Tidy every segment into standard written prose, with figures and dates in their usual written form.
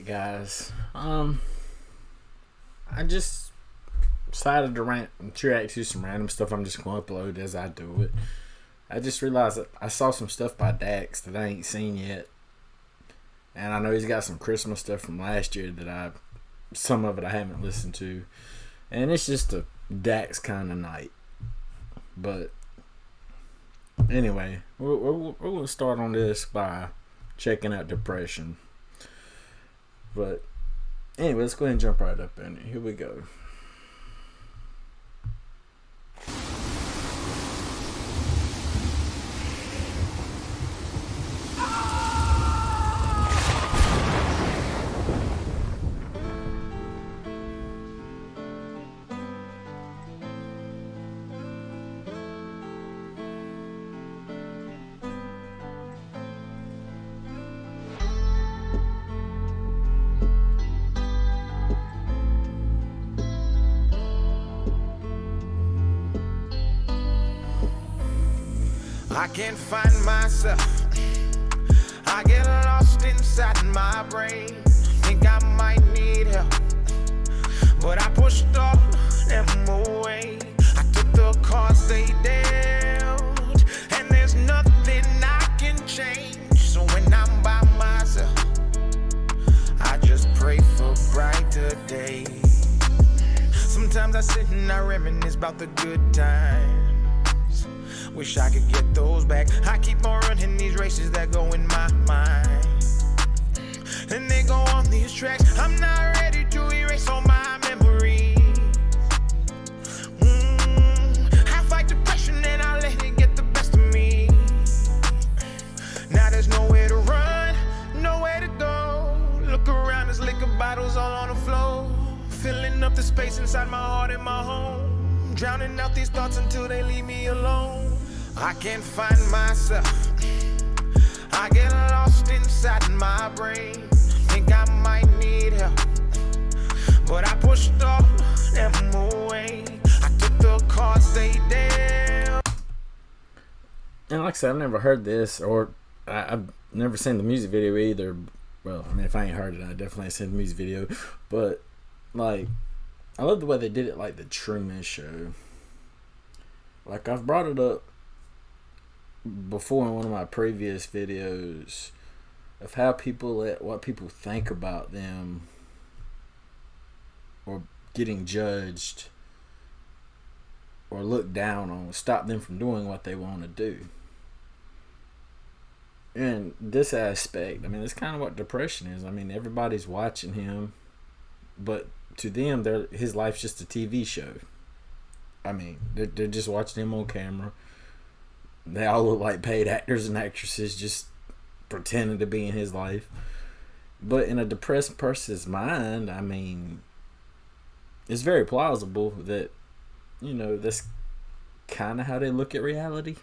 guys. I just decided to react to some random stuff. I'm just gonna upload as I do it. I just realized that I saw some stuff by Dax that I ain't seen yet, and I know he's got some Christmas stuff from last year that some of it I haven't listened to, and it's just a Dax kind of night. But anyway, we're gonna start on this by checking out Depression. But anyway, let's go ahead and jump right up in it. Here we go. I can't find myself. I get lost inside my brain. Think I might need help, but I pushed all them away. I took the cards they dealt, and there's nothing I can change. So when I'm by myself, I just pray for brighter days. Sometimes I sit and I reminisce about the good times. Wish I could get those back. I keep on running these races that go in my mind, and they go on these tracks. I'm not ready to erase all my memories. I fight depression and I let it get the best of me. Now there's nowhere to run, nowhere to go. Look around, there's liquor bottles all on the floor, filling up the space inside my heart and my home, drowning out these thoughts until they leave me alone. I can't find myself. I get lost inside my brain. Think I might need help, but I pushed all them away. I took the cards they dealt. And like I said, I've never heard this, or I've never seen the music video either. Well, I mean, if I ain't heard it, I definitely ain't seen the music video. But like, I love the way they did it, like the Truman Show. Like, I've brought it up before in one of my previous videos of how people let what people think about them or getting judged or looked down on stop them from doing what they want to do. And this aspect, I mean, it's kind of what depression is. I mean, everybody's watching him, but to them, his life's just a TV show. I mean, they're just watching him on camera. They all look like paid actors and actresses just pretending to be in his life. But in a depressed person's mind, I mean, it's very plausible that, you know, that's kind of how they look at reality.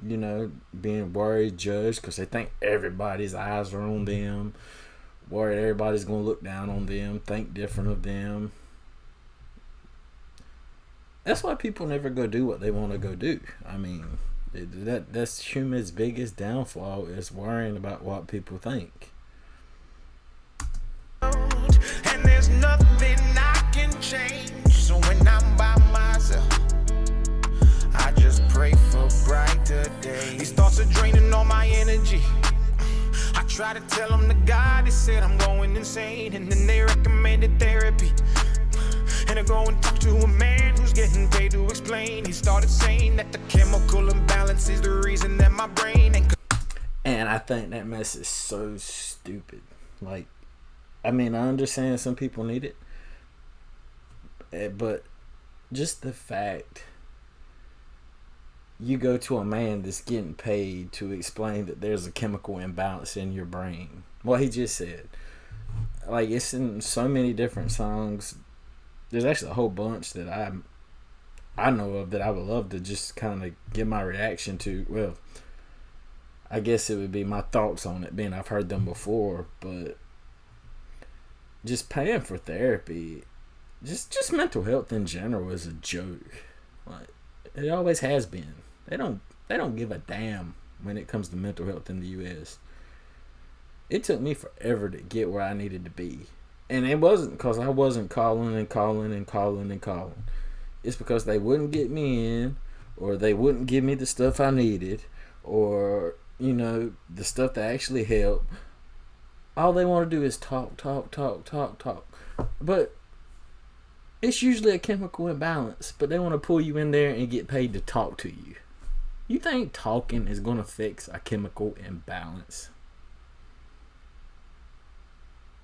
You know, being worried, judged, because they think everybody's eyes are on them. Worried everybody's going to look down on them, think different of them. That's why people never go do what they want to go do. I mean, that's humans' biggest downfall is worrying about what people think. And there's nothing I can change. So when I'm by myself, I just pray for brighter days. These thoughts are draining all my energy. I try to tell them to God, they said I'm going insane, and then they recommended therapy. And I go and talk to a man who's getting paid to explain. He started saying that the chemical imbalance is the reason that my brain ain't. And I think that mess is so stupid. Like, I mean, I understand some people need it, but just the fact you go to a man that's getting paid to explain that there's a chemical imbalance in your brain. What he just said. Like, it's in so many different songs. There's actually a whole bunch that I know of that I would love to just kind of get my reaction to. Well, I guess it would be my thoughts on it, being I've heard them before, but just paying for therapy, just mental health in general is a joke. Like, it always has been. They don't give a damn when it comes to mental health in the U.S. It took me forever to get where I needed to be. And it wasn't because I wasn't calling and calling and calling and calling. It's because they wouldn't get me in, or they wouldn't give me the stuff I needed, or, the stuff that actually helped. All they want to do is talk. But it's usually a chemical imbalance, but they want to pull you in there and get paid to talk to you. You think talking is going to fix a chemical imbalance?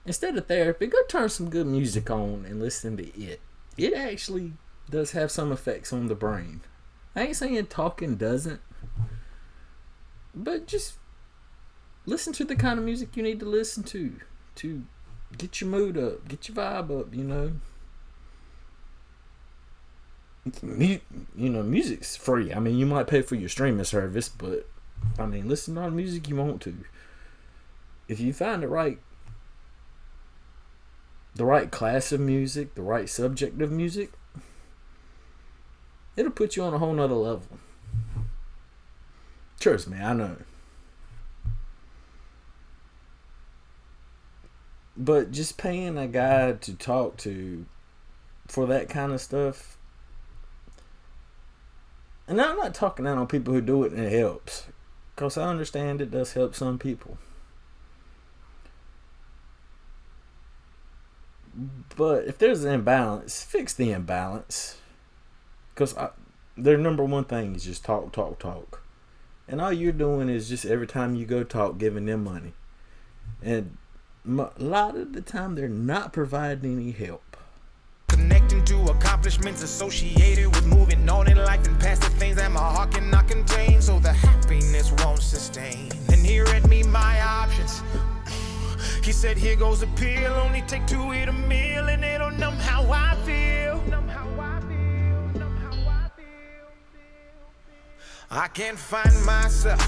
Instead of therapy, go turn some good music on and listen to it. It actually does have some effects on the brain. I ain't saying talking doesn't, but just listen to the kind of music you need to listen to get your mood up, get your vibe up, Music's free. I mean, you might pay for your streaming service, but listen to all the music you want to. If you find the right class of music, the right subject of music, it'll put you on a whole nother level. Trust me, I know. But just paying a guy to talk to for that kind of stuff, and I'm not talking out on people who do it and it helps, because I understand it does help some people. But if there's an imbalance, fix the imbalance. Because their number one thing is just talk. And all you're doing is just every time you go talk, giving them money. And a lot of the time, they're not providing any help. Connecting to accomplishments associated with moving on in life and past the things that my heart cannot contain, so the happiness won't sustain. And he read me my options. He said, here goes a pill, only take 2 to eat a meal, and it'll numb how I feel. I can't find myself.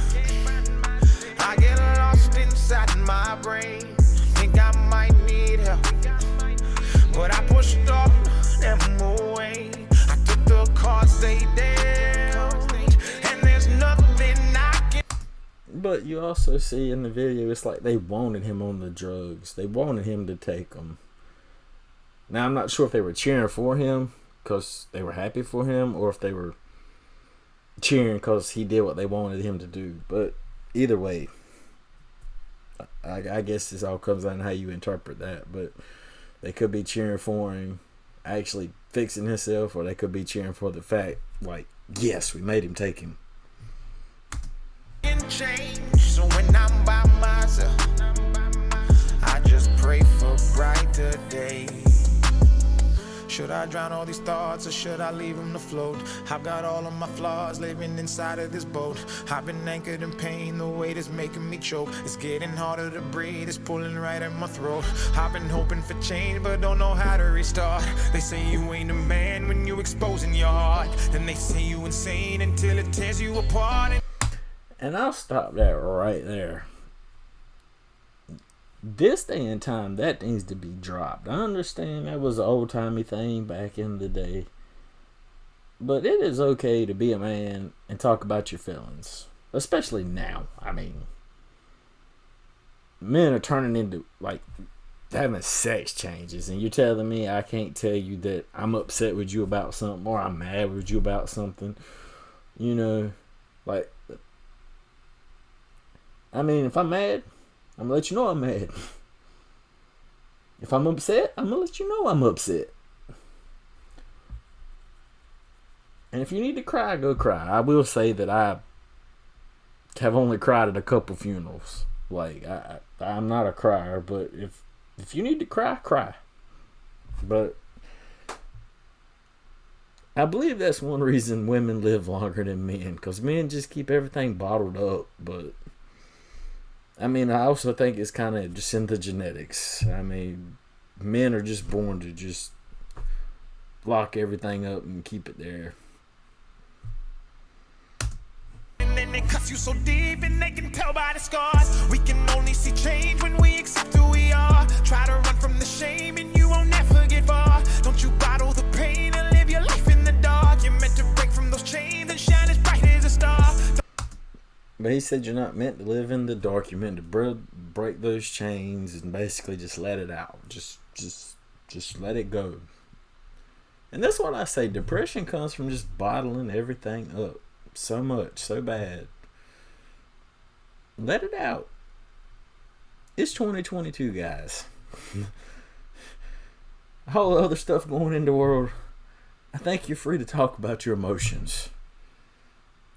I get lost inside my brain. Think I might need help, but I pushed all them away. I took the cards they dealt, and there's nothing I can. But you also see in the video, it's like they wanted him on the drugs. They wanted him to take them. Now, I'm not sure if they were cheering for him because they were happy for him, or if they were cheering because he did what they wanted him to do. But either way, I guess this all comes down to how you interpret that. But they could be cheering for him actually fixing himself, or they could be cheering for the fact, like, yes, we made him take him. Change. So when I'm by myself, I just pray for brighter days. Should I drown all these thoughts, or should I leave them to float? I've got all of my flaws living inside of this boat. I've been anchored in pain, the weight is making me choke. It's getting harder to breathe, it's pulling right at my throat. I've been hoping for change, but don't know how to restart. They say you ain't a man when you exposing your heart. Then they say you insane until it tears you apart. And I'll stop that right there. This day and time, that needs to be dropped. I understand that was an old-timey thing back in the day. But it is okay to be a man and talk about your feelings. Especially now. I mean, men are turning into, like, having sex changes. And you're telling me I can't tell you that I'm upset with you about something, or I'm mad with you about something. Like, I mean, if I'm mad, I'm going to let you know I'm mad. If I'm upset, I'm going to let you know I'm upset. And if you need to cry, go cry. I will say that I have only cried at a couple funerals. Like, I'm not a crier, but if you need to cry, cry. But I believe that's one reason women live longer than men, because men just keep everything bottled up. But I mean, I also think it's kind of just in the genetics. I mean, men are just born to just lock everything up and keep it there. And then it cuts you so deep, and they can tell by the scars. We can only see change when we accept who we are. Try to run from the shame, and you won't never get far. Don't you bottle the pain and live your life in the dark. You're meant to break from those chains and shine as bright as a star. But he said you're not meant to live in the dark. You're meant to break those chains and basically just let it out. Just let it go. And that's what I say. Depression comes from just bottling everything up so much, so bad. Let it out. It's 2022, guys. All the other stuff going in the world, I think you're free to talk about your emotions.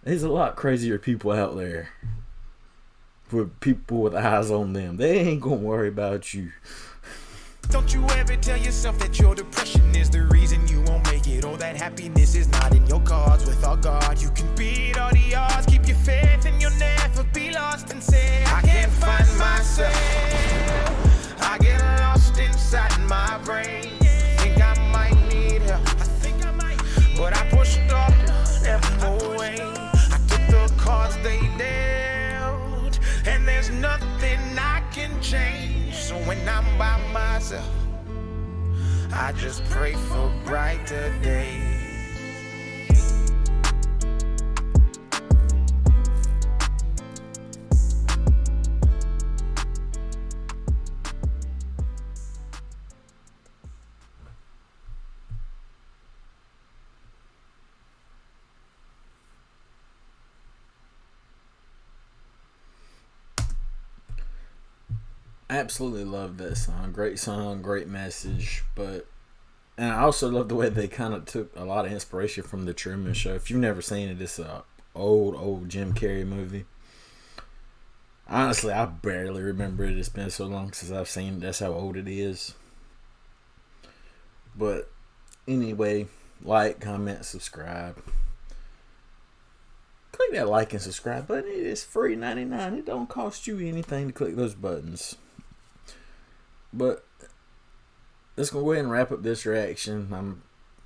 There's a lot crazier people out there. With people with eyes on them. They ain't gonna worry about you. Don't you ever tell yourself that your depression is the reason you won't make it, or that happiness is not in your cards. Without God, you can beat all the odds. Keep your faith and you'll never be lost, and say, I can't find myself. I get lost inside my brain. Think I might need help. But I pushed all them away. I took the cards they dealt, and there's nothing I can change. So when I'm by myself, I just pray for brighter days. Absolutely love that song, great message. And I also love the way they kind of took a lot of inspiration from the Truman Show. If you've never seen it, it's a old Jim Carrey movie. Honestly, I barely remember it. It's been so long since I've seen it. That's how old it is. But anyway, like, comment, subscribe. Click that like and subscribe button. It is free 99. It don't cost you anything to click those buttons. But let's go ahead and wrap up this reaction.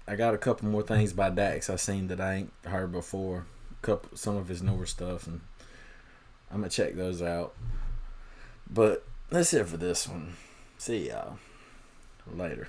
I got a couple more things by Dax I seen that I ain't heard before. Some of his newer stuff, and I'm gonna check those out. But that's it for this one. See y'all later.